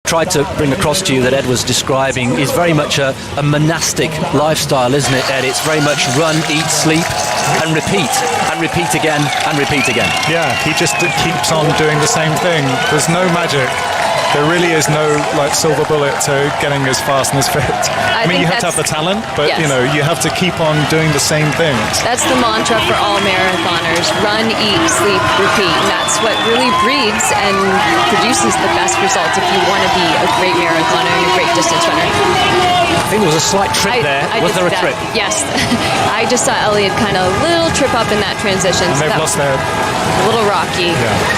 tried to bring across to you that Ed was describing is very much a monastic lifestyle, isn't it, Ed? It's very much run, eat, sleep, and repeat again, and repeat again. Yeah, he just keeps on doing the same thing. There's no magic. There really is no silver bullet to getting as fast and as fit. I mean, you have to have the talent, but yes. you have to keep on doing the same things. That's the mantra for all marathoners: run, eat, sleep, repeat. And that's what really breeds and produces the best results if you want to be a great marathoner and a great distance runner. I think there was a slight trip there. Was there a trip? Yes. I just saw Eliud kind of a little trip up in that transition. And they've lost their... A little rocky.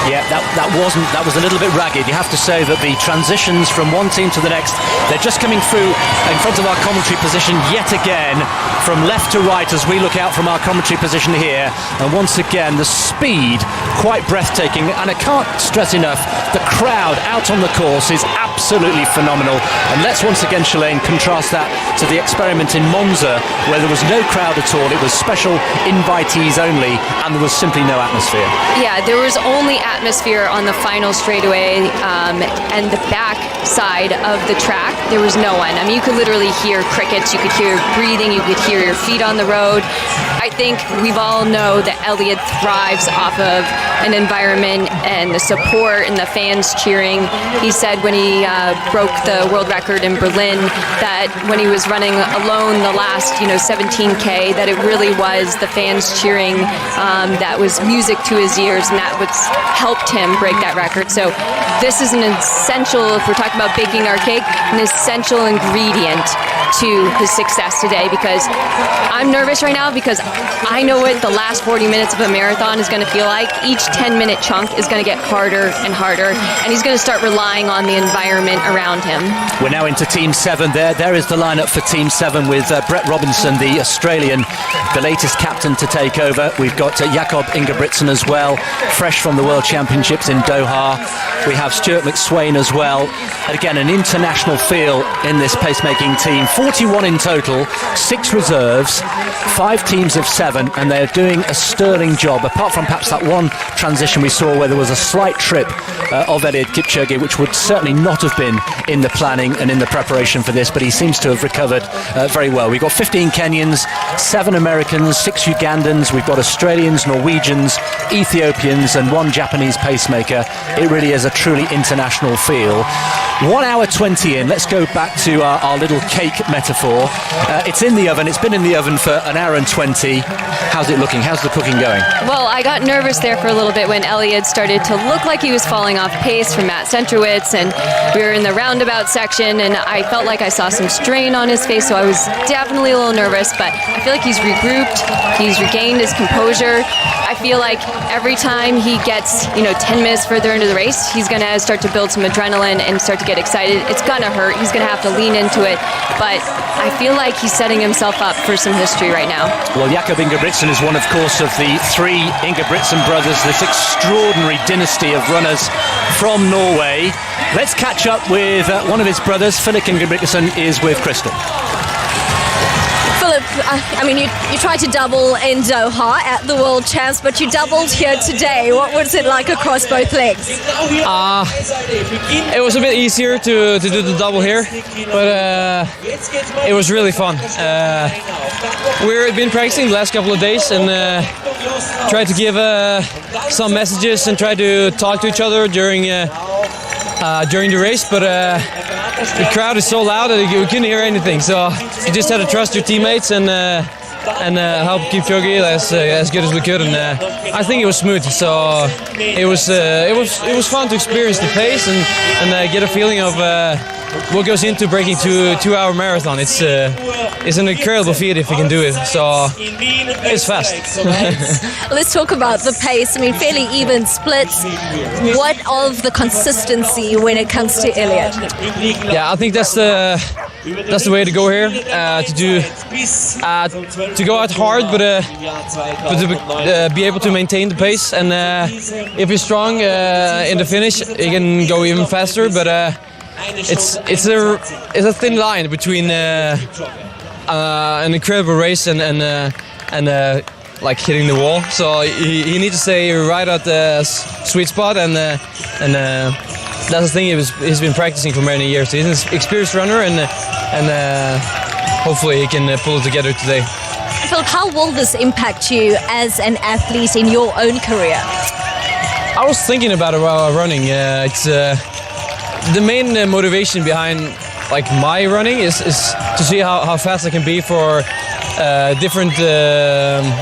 Yeah, that was a little bit ragged. You have to say that the transitions from one team to the next, they're just coming through in front of our commentary position yet again, from left to right as we look out from our commentary position here. And once again, the speed, quite breathtaking. And I can't stress enough, the crowd out on the course is absolutely phenomenal. And let's once again, Shalane, contrast that to the experiment in Monza, where there was no crowd at all. It was special invitees only, and there was simply no atmosphere. Yeah, there was only atmosphere on the final straightaway and the back side of the track. There was no one. I mean, you could literally hear crickets, you could hear breathing, you could hear your feet on the road. I think we all know that Eliud thrives off of an environment and the support and the fans cheering. He said when he broke the world record in Berlin that when he was running alone the last 17K, that it really was the fans cheering that was music to his ears, and that what's helped him break that record. So this is an essential, if we're talking about baking our cake, an essential ingredient to his success today, because I'm nervous right now because I know what the last 40 minutes of a marathon is going to feel like. Each 10-minute chunk is going to get harder and harder, and he's going to start relying on the environment around him. We're now into Team 7 there. There is the lineup for Team 7 with Brett Robinson, the Australian, the latest captain to take over. We've got Jakob Ingebrigtsen as well, fresh from the World Championships in Doha. We have Stuart McSwain as well. And again, an international feel in this pacemaking team. 41 in total, 6 reserves, 5 teams of 7, and they're doing a sterling job, apart from perhaps that one transition we saw where there was a slight trip of Eliud Kipchoge, which would certainly not have been in the planning and in the preparation for this, but he seems to have recovered very well. We've got 15 Kenyans, 7 Americans, 6 Ugandans, we've got Australians, Norwegians, Ethiopians, and 1 Japanese pacemaker. It really is a truly international feel. 1 hour 20 in. Let's go back to our little cake metaphor. It's in the oven. It's been in the oven for 1 hour and 20. How's it looking? How's the cooking going? Well, I got nervous there for a little bit when Eliud started to look like he was falling off pace from Matt Centrowitz, and we were in the roundabout section, and I felt like I saw some strain on his face, so I was definitely a little nervous, but I feel like he's regrouped. He's regained his composure. I feel like every time he gets, 10 minutes further into the race, he's going to start to build some adrenaline and start to get excited. It's going to hurt. He's going to have to lean into it. But I feel like he's setting himself up for some history right now. Well, Jakob Ingebrigtsen is one, of course, of the 3 Ingebrigtsen brothers, this extraordinary dynasty of runners from Norway. Let's catch up with one of his brothers. Philip Ingebrigtsen is with Crystal. Philip, I mean, you tried to double in Doha at the World Champs, but you doubled here today. What was it like across both legs? It was a bit easier to do the double here, but it was really fun. We've been practicing the last couple of days and tried to give some messages and try to talk to each other during the race, but the crowd is so loud that you couldn't hear anything. So you just had to trust your teammates and help Kipchoge as good as we could. And I think it was smooth. So it was fun to experience the pace and get a feeling of what goes into breaking 2-hour marathon. It's an incredible feat if you can do it. So it's fast. Let's talk about the pace. I mean, fairly even splits. What of the consistency when it comes to Eliud? Yeah, I think that's the way to go here. To go out hard, but to be able to maintain the pace. And if you're strong in the finish, you can go even faster. But it's a thin line between an incredible race and like hitting the wall. So you need to stay right at the sweet spot and that's the thing. He's been practicing for many years. He's an experienced runner, and hopefully he can pull it together today. Phil, how will this impact you as an athlete in your own career? I was thinking about it while running. It's the main motivation behind like my running is to see how fast I can be for different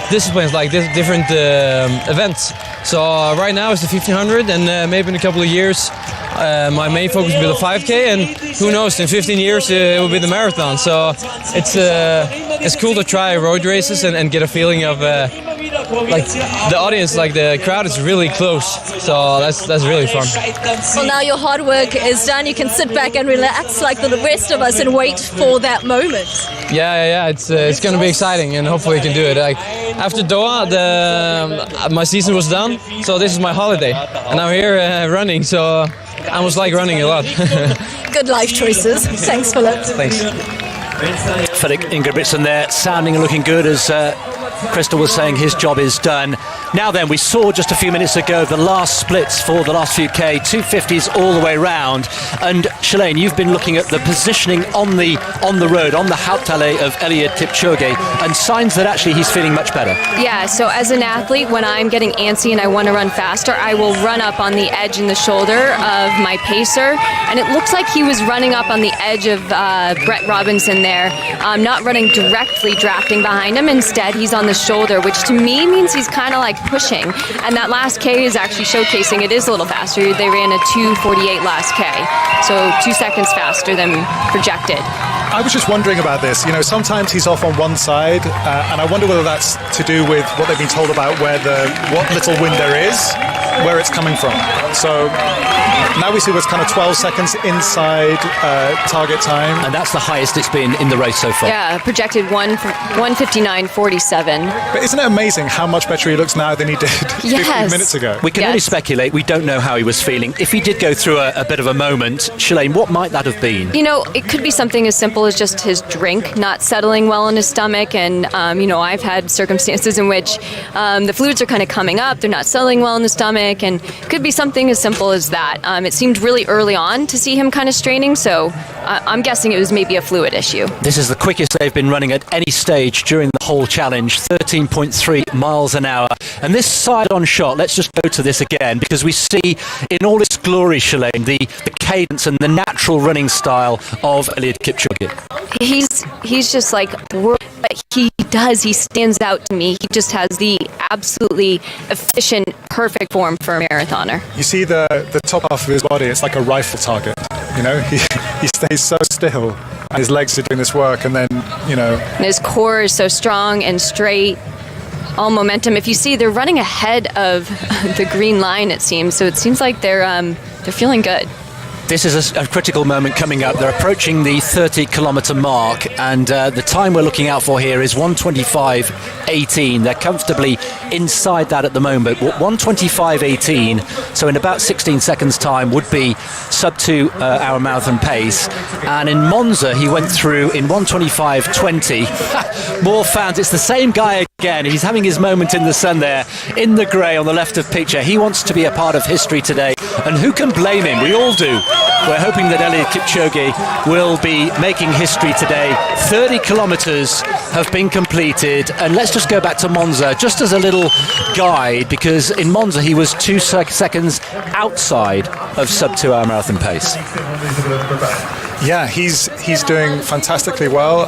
disciplines, like different events. So right now it's the 1500, and maybe in a couple of years my main focus will be the 5K, and who knows, in 15 years it will be the marathon. So it's cool to try road races and get a feeling of like the audience, like the crowd is really close. So that's really fun. Well, now your hard work is done. You can sit back and relax like the rest of us and wait for that moment. Yeah. It's going to be exciting, and hopefully we can do it. Like after Doha, my season was done, so this is my holiday, and I'm here running. So I almost like running a lot. Good life choices. Thanks, Philip. Thanks. Felix Ingebrigtsen there, sounding and looking good as Crystal was saying his job is done. Now then, we saw just a few minutes ago the last splits for the last few K, 250s all the way round. And Shalane, you've been looking at the positioning on the road, on the Hauptallee of Eliud Kipchoge, and signs that actually he's feeling much better. Yeah, so as an athlete, when I'm getting antsy and I want to run faster, I will run up on the edge and the shoulder of my pacer. And it looks like he was running up on the edge of Brett Robinson there, not running directly drafting behind him. Instead, he's on the shoulder, which to me means he's kind of like pushing. And that last K is actually showcasing it is a little faster. They ran a 2:48 last K, so 2 seconds faster than projected. I was just wondering about this. You know, sometimes he's off on one side, and I wonder whether that's to do with what they've been told about what little wind there is, where it's coming from. So now we see what's kind of 12 seconds inside target time. And that's the highest it's been in the race so far. Yeah, projected 1:59.47. But isn't it amazing how much better he looks now than he did 15 minutes ago? We can only speculate. We don't know how he was feeling. If he did go through a bit of a moment, Shalane, what might that have been? You know, it could be something as simple as just his drink not settling well in his stomach. And, you know, I've had circumstances in which the fluids are kind of coming up. They're not settling well in the stomach. And it could be something as simple as that. It seemed really early on to see him kind of straining. So I'm guessing it was maybe a fluid issue. This is the quickest they've been running at any stage during the whole challenge, 13.3 miles an hour. And this side-on shot, let's just go to this again, because we see in all its glory, Shalane, the cadence and the natural running style of Eliud Kipchoge. He's just like, what he does, he stands out to me. He just has the absolutely efficient, perfect form for a marathoner. You see the top half of his body, it's like a rifle target. You know, he stays so still, and his legs are doing this work, and then, you know... And his core is so strong and straight, all momentum. If you see, they're running ahead of the green line, it seems. So it seems like they're feeling good. This is a critical moment coming up. They're approaching the 30-kilometre mark, and the time we're looking out for here is 1:25.18. They're comfortably inside that at the moment. 1:25.18, so in about 16 seconds' time, would be sub 2 hour marathon pace. And in Monza, he went through in 1:25.20. More fans. It's the same guy again. He's having his moment in the sun there, in the grey on the left of picture. He wants to be a part of history today, and who can blame him? We all do. We're hoping that Eliud Kipchoge will be making history today. 30 kilometres have been completed, and let's just go back to Monza just as a little guide, because in Monza he was 2 seconds outside of sub 2 hour marathon pace. Yeah, he's doing fantastically well.